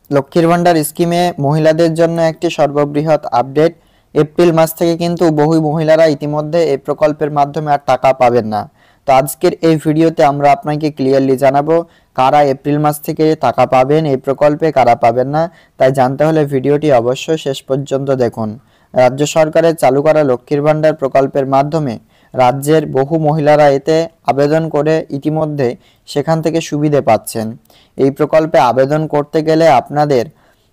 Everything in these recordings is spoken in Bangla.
লক্ষ্মীর ভান্ডার স্কিমে মহিলাদের জন্য একটি সর্ববৃহৎ আপডেট। এপ্রিল মাস থেকে কিন্তু বহু মহিলারা ইতিমধ্যে এই প্রকল্পের মাধ্যমে আর টাকা পাবেন না। তো আজকের এই ভিডিওতে আমরা আপনাকে ক্লিয়ারলি জানাবো কারা এপ্রিল মাস থেকে টাকা পাবেন এই প্রকল্পে, কারা পাবেন না। তাই জানতে হলে ভিডিওটি অবশ্যই শেষ পর্যন্ত দেখুন। রাজ্য সরকারের চালু করা লক্ষ্মীর ভান্ডার প্রকল্পের মাধ্যমে রাজ্যের বহু মহিলারা এতে আবেদন করে ইতিমধ্যে সেখান থেকে সুবিধে পাচ্ছেন। এই প্রকল্পে আবেদন করতে গেলে আপনাদের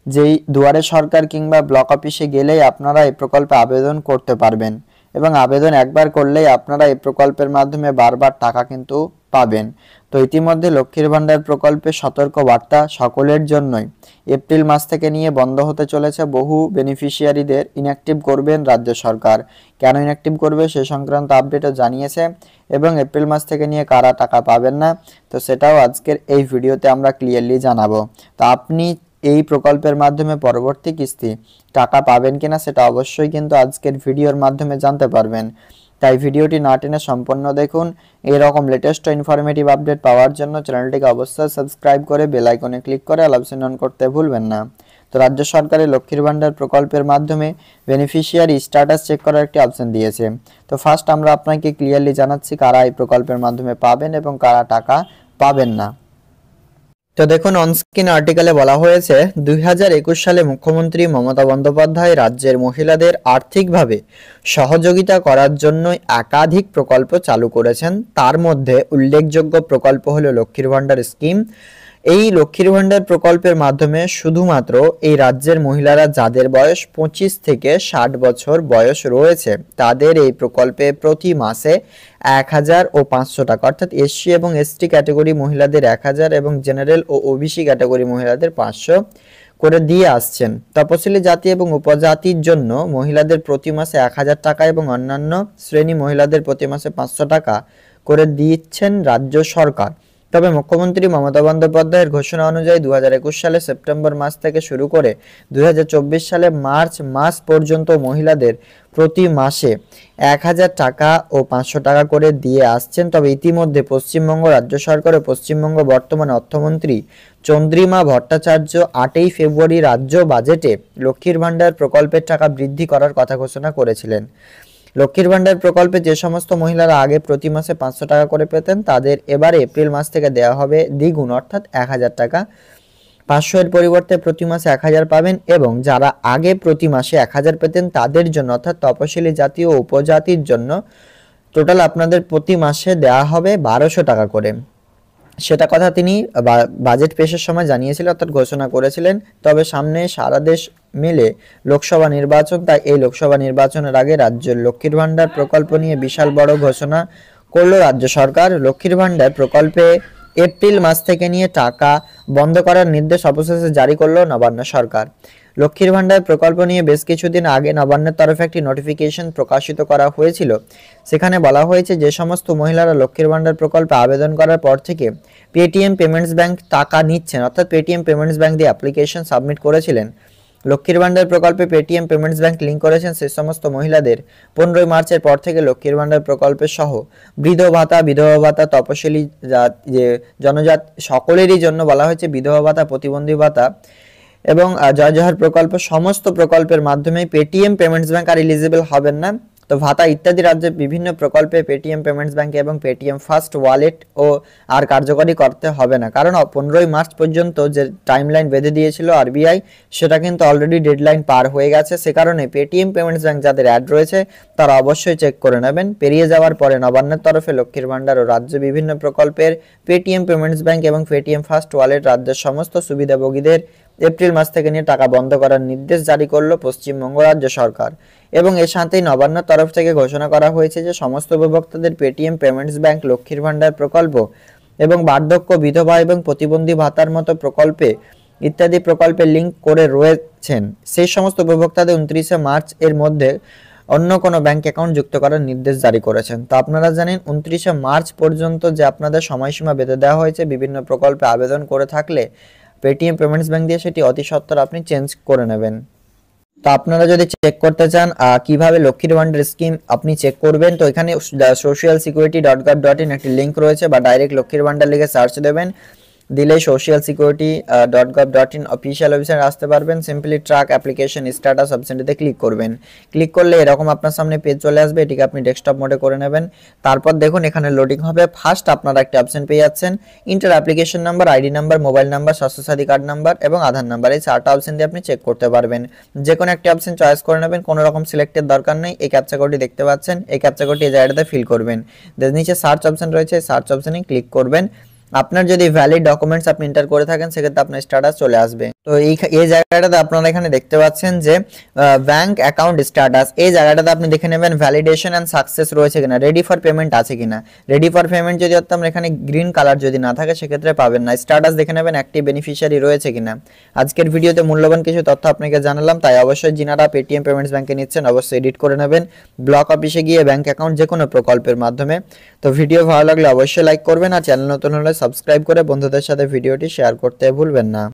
যেই দুয়ারে সরকার কিংবা ব্লক অফিসে গেলেই আপনারা এই প্রকল্পে আবেদন করতে পারবেন এবং আবেদন একবার করলেই আপনারা এই প্রকল্পের মাধ্যমে বারবার টাকা কিন্তু পাবেন। তো ইতিমধ্যে লক্ষ্মীর ভান্ডার প্রকল্পে সতর্ক বার্তা সকলের জন্যই। এপ্রিল মাস থেকে নিয়ে বন্ধ হতে চলেছে বহু বেনিফিশিয়ারিদের ইনঅ্যাক্টিভ করবেন রাজ্য সরকার। কেন ইনঅ্যাক্টিভ করবে সে সংক্রান্ত আপডেটও জানিয়েছে এবং এপ্রিল মাস থেকে নিয়ে কারা টাকা পাবেন না তো সেটাও আজকের এই ভিডিওতে আমরা ক্লিয়ারলি জানাবো। তো আপনি এই প্রকল্পের মাধ্যমে পরবর্তী কিস্তি টাকা পাবেন কিনা সেটা অবশ্যই কিন্তু আজকের ভিডিওর মাধ্যমে জানতে পারবেন। তাই ভিডিওটি না টেনে সম্পূর্ণ দেখুন। এরকম লেটেস্ট ও ইনফরমেটিভ আপডেট পাওয়ার জন্য চ্যানেলটিকে অবশ্যই সাবস্ক্রাইব করে বেল আইকনে ক্লিক করে অল অপশন অন করতে ভুলবেন না। তো রাজ্য সরকারের লক্ষ্মীর ভান্ডার প্রকল্পের মাধ্যমে বেনিফিশিয়ারি স্ট্যাটাস চেক করার একটি অপশন দিয়েছে। তো ফার্স্ট আমরা আপনাকে ক্লিয়ারলি জানাচ্ছি কারা এই প্রকল্পের মাধ্যমে পাবেন এবং কারা টাকা পাবেন না। তো দেখুন অনস্ক্রিন আর্টিকেলে বলা হয়েছে 2021 সালে মুখ্যমন্ত্রী মমতা বন্দ্যোপাধ্যায় রাজ্যের মহিলাদের আর্থিকভাবে সহযোগিতা করার জন্য একাধিক প্রকল্প চালু করেছেন। তার মধ্যে উল্লেখযোগ্য প্রকল্প হলো লক্ষ্মীর ভান্ডার স্কিম। এই লক্ষ্মীর ভান্ডার প্রকল্পের মাধ্যমে শুধুমাত্র এই রাজ্যের মহিলারা যাদের বয়স 25 থেকে 60 বছর বয়স রয়েছে তাদের এই প্রকল্পে প্রতি মাসে 1000 ও 500 টাকা অর্থাৎ এসসি এবং এসটি ক্যাটাগরি মহিলাদের 1000 এবং জেনারেল ও ওবিসি ক্যাটাগরি মহিলাদের 500 করে দিয়ে আসছেন। তপশিলি জাতি এবং উপজাতির জন্য মহিলাদের প্রতি মাসে 1000 টাকা এবং অন্যান্য শ্রেণী মহিলাদের প্রতি মাসে 500 টাকা করে দিচ্ছেন রাজ্য সরকার। তবে মুখ্যমন্ত্রী মমতা বন্দ্যোপাধ্যায়ের ঘোষণা অনুযায়ী 2021 সালে সেপ্টেম্বর মাস থেকে শুরু করে 2024 সালে মার্চ মাস পর্যন্ত মহিলাদের প্রতি মাসে 1000 টাকা ও 500 টাকা করে দিয়ে আসছেন। তবে ইতিমধ্যে পশ্চিমবঙ্গ রাজ্য সরকার ও পশ্চিমবঙ্গ বর্তমান অর্থমন্ত্রী চন্দ্রিমা ভট্টাচার্য 8ই ফেব্রুয়ারি রাজ্য বাজেটে লক্ষ্মীর ভান্ডার প্রকল্পের টাকা বৃদ্ধি করার কথা ঘোষণা করেছিলেন। লক্ষ্মীর ভান্ডার প্রকল্পে যে সমস্ত মহিলারা আগে প্রতি মাসে 500 টাকা করে পেতেন তাদের এবারে এপ্রিল মাস থেকে দেওয়া হবে দ্বিগুণ অর্থাৎ 1000 টাকা। 500 এর পরিবর্তে প্রতি মাসে 1000 পাবেন এবং যারা আগে প্রতি মাসে 1000 পেতেন তাদের জন্য অর্থাৎ তপশিলি জাতি ও উপজাতির জন্য টোটাল আপনাদের প্রতি মাসে দেওয়া হবে 1200 টাকা করে। সেটা কথা তিনি বাজেট পেশের সময় জানিয়েছিলেন অর্থাৎ ঘোষণা করেছিলেন। তবে সামনে সারা দেশ মিলে লোকসভা নির্বাচন, তাই এই লোকসভা নির্বাচনের আগে রাজ্যের লক্ষ্মীর ভান্ডার প্রকল্প নিয়ে বিশাল বড় ঘোষণা করল রাজ্য সরকার। লক্ষ্মীর ভান্ডার প্রকল্পে এপ্রিল মাস থেকে নিয়ে টাকা বন্ধ করার নির্দেশ অবশেষে জারি করলো নবান্ন সরকার। লক্ষ্মীর ভান্ডার প্রকল্প নিয়ে বেশ কিছুদিন আগে নবান্নের তরফে একটি নোটিফিকেশন প্রকাশিত করা হয়েছিল। সেখানে বলা হয়েছে যে সমস্ত মহিলারা লক্ষ্মীর ভান্ডার প্রকল্পে আবেদন করার পর থেকে পেটিএম পেমেন্টস ব্যাংক টাকা নিচ্ছেন অর্থাৎ পেটিএম পেমেন্টস ব্যাংক দিয়ে অ্যাপ্লিকেশন সাবমিট করেছিলেন। লক্ষ্মীর ভান্ডার প্রকল্পে পেটিএম পেমেন্টস ব্যাংক লিঙ্ক করেছেন সেই সমস্ত মহিলাদের 15 মার্চের পর থেকে লক্ষ্মীর ভান্ডার প্রকল্পের সহ বৃদ্ধ ভাতা, বিধবা ভাতা, তপশিলি জনজাত সকলেরই জন্য বলা হয়েছে বিধবা ভাতা, প্রতিবন্ধী ভাতা এবং জয় জোহার প্রকল্প সমস্ত প্রকল্পের মাধ্যমে Paytm payments bank are eligible হবেন না। তো ভাতা ইত্যাদি রাজ্যের বিভিন্ন প্রকল্পে পেটিএম পেমেন্টস ব্যাংক এবং পেটিএম ফার্স্ট ওয়ালেট ও আর কার্যকরী করতে হবে না, কারণ 15 মার্চ পর্যন্ত যে টাইমলাইন বেঁধে দিয়েছিল আরবিআই সেটা কিন্তু অলরেডি ডেডলাইন পার হয়ে গেছে। সে কারণে পেটিএম পেমেন্টস ব্যাংক যাদের অ্যাড রয়েছে তারা অবশ্যই চেক করে নেবেন। পেরিয়ে যাওয়ার পরে নবান্নের তরফে লক্ষ্মীর ভান্ডার ও রাজ্য বিভিন্ন প্রকল্পের পেটিএম পেমেন্টস ব্যাংক এবং পেটিএম ফার্স্ট ওয়ালেট রাজ্যের সমস্ত সুবিধাভোগীদের এপ্রিল মাস থেকে নিয়ে টাকা বন্ধ করার নির্দেশ জারি করলো পশ্চিমবঙ্গ রাজ্য সরকার। এবং এর সাথেই নবান্নের তরফ থেকে ঘোষণা করা হয়েছে যে সমস্ত উপভোক্তাদের পেটিএম পেমেন্টস ব্যাংক লক্ষ্মীর ভান্ডার প্রকল্প এবং বার্ধক্য, বিধবা এবং প্রতিবন্ধী ভাতার মতো প্রকল্পে ইত্যাদি প্রকল্পে লিঙ্ক করে রয়েছেন সেই সমস্ত উপভোক্তাদের 29 মার্চ এর মধ্যে অন্য কোনো ব্যাংক অ্যাকাউন্ট যুক্ত করার নির্দেশ জারি করেছেন। তো আপনারা জানেন 29 মার্চ পর্যন্ত যে আপনাদের সময়সীমা বেঁধে দেওয়া হয়েছে বিভিন্ন প্রকল্পে আবেদন করে থাকলে পেটিএম পেমেন্টস ব্যাংক দিয়ে সেটি অতি সত্বর আপনি চেঞ্জ করে নেবেন। তো আপনারা যদি চেক করতে চান কিভাবে লক্ষ্মীর ভান্ডার স্কিম আপনি চেক করবেন, তো এখানে socialsecurity.gov.in একটি লিঙ্ক রয়েছে বা ডাইরেক্ট লক্ষ্মীর ভান্ডার লিখে সার্চ দেবেন। দিলে social security.gov.in অফিসিয়াল ওয়েবসাইটে আসতে পারবেন। সিম্পলি ট্র্যাক অ্যাপ্লিকেশন স্ট্যাটাস অপশনটিতে ক্লিক করবেন। ক্লিক করলে এরকম আপনার সামনে পেজ চলে আসবে, এটিকে আপনি ডেস্কটপ মোডে করে নেবেন। তারপর দেখুন এখানে লোডিং হবে। ফার্স্ট আপনারা একটা অপশন পেয়ে যাচ্ছেন, enter application number, ID number, mobile number, Swasthyasathi card number এবং আধার নাম্বার, এই 4টা অপশন দিয়ে আপনি চেক করতে পারবেন। যে কোনো একটা অপশন চয়েস করে নেবেন, কোনো রকম সিলেক্টের দরকার নেই। এই ক্যাপচা কোডটি দেখতে পাচ্ছেন, এই ক্যাপচা কোডটি এই জায়গাটাতে ফিল করবেন। দেন নিচে সার্চ অপশন রয়েছে, সার্চ অপশনে ক্লিক করবেন। আপনার যদি ভ্যালিড ডকুমেন্টস আপনি এন্টার করে থাকেন সেক্ষেত্রে আপনার স্ট্যাটাস চলে আসবে। তো এই জায়গাটাতে আপনারা এখানে দেখতে পাচ্ছেন যে ব্যাংক অ্যাকাউন্ট স্ট্যাটাস, এই জায়গাটাতে আপনি দেখে নেবেন ভ্যালিডেশন এন্ড সাকসেস রয়েছে কিনা, রেডি ফর পেমেন্ট আছে কিনা। রেডি ফর পেমেন্ট যদি আপনার এখানে গ্রিন কালার যদি না থাকে সেক্ষেত্রে পাবেন না। স্ট্যাটাস দেখে নেবেন অ্যাক্টিভ বেনিফিশিয়ারি রয়েছে কিনা। আজকের ভিডিওতে মূল্যবান কিছু তথ্য আপনাকে জানালাম, তাই অবশ্যই যিনারা পেটিএম পেমেন্টস ব্যাংকে নিচ্ছেন অবশ্যই এডিট করে নেবেন ব্লক অফিসে গিয়ে ব্যাংক অ্যাকাউন্ট যে কোনো প্রকল্পের মাধ্যমে। তো ভিডিও ভালো লাগলে অবশ্যই লাইক করবেন, আর চ্যানেল নতুন হলে সাবস্ক্রাইব করে বন্ধুদের সাথে ভিডিওটি শেয়ার করতে ভুলবেন না।